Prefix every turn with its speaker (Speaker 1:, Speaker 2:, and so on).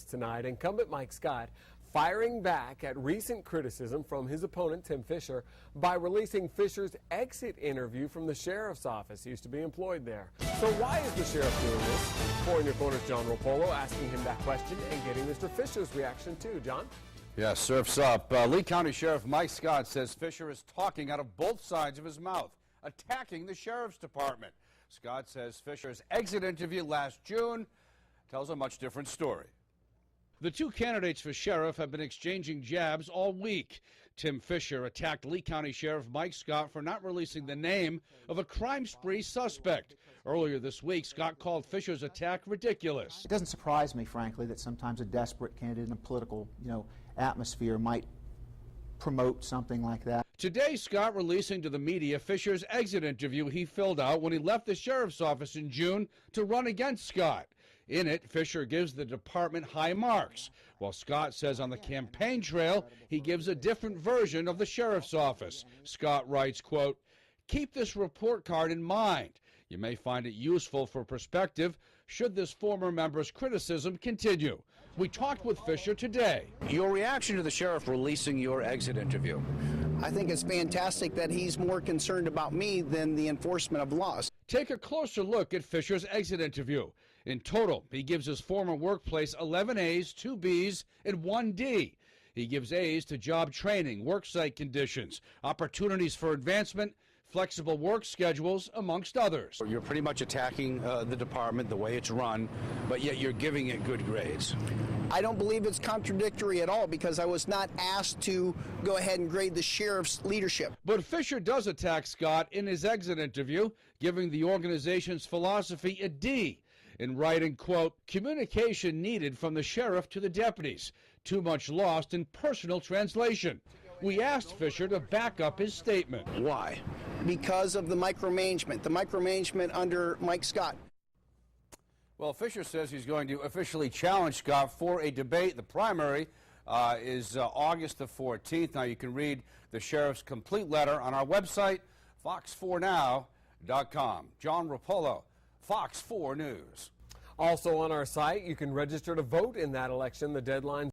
Speaker 1: Tonight, incumbent Mike Scott firing back at recent criticism from his opponent Tim Fisher by releasing Fisher's exit interview from the sheriff's office. He used to be employed there. So why is the sheriff doing this? Four Your Corner's John Rapolo asking him that question and getting Mr. Fisher's reaction too. John?
Speaker 2: Yeah, surf's up. Lee County Sheriff Mike Scott says Fisher is talking out of both sides of his mouth, attacking the sheriff's department. Scott says Fisher's exit interview last June tells a much different story. The two candidates for sheriff have been exchanging jabs all week. Tim Fisher attacked Lee County Sheriff Mike Scott for not releasing the name of a crime spree suspect. Earlier this week, Scott called Fisher's attack ridiculous.
Speaker 3: It doesn't surprise me, frankly, that sometimes a desperate candidate in a political, atmosphere might promote something like that.
Speaker 2: Today, Scott releasing to the media Fisher's exit interview he filled out when he left the sheriff's office in June to run against Scott. In it, Fisher gives the department high marks, while Scott says on the campaign trail he gives a different version of the sheriff's office. Scott writes, quote, "Keep this report card in mind. You may find it useful for perspective should this former member's criticism continue." We talked with Fisher today.
Speaker 4: Your reaction to the sheriff releasing your exit interview?
Speaker 5: I think it's fantastic that he's more concerned about me than the enforcement of laws.
Speaker 2: Take a closer look at Fisher's exit interview. In total, he gives his former workplace 11 A's, 2 B's, and 1 D. He gives A's to job training, worksite conditions, opportunities for advancement, flexible work schedules, amongst others.
Speaker 4: You're pretty much attacking the department, the way it's run, but yet you're giving it good grades.
Speaker 5: I don't believe it's contradictory at all because I was not asked to go ahead and grade the sheriff's leadership.
Speaker 2: But Fisher does attack Scott in his exit interview, giving the organization's philosophy a D. In writing, quote, "Communication needed from the sheriff to the deputies. Too much lost in personal translation." We asked Fisher to back up his statement.
Speaker 4: Why?
Speaker 5: Because of the micromanagement under Mike Scott.
Speaker 2: Well, Fisher says he's going to officially challenge Scott for a debate. The primary is August the 14th. Now you can read the sheriff's complete letter on our website, fox4now.com. John Rapolo, Fox 4 News.
Speaker 1: Also on our site, you can register to vote in that election. The deadline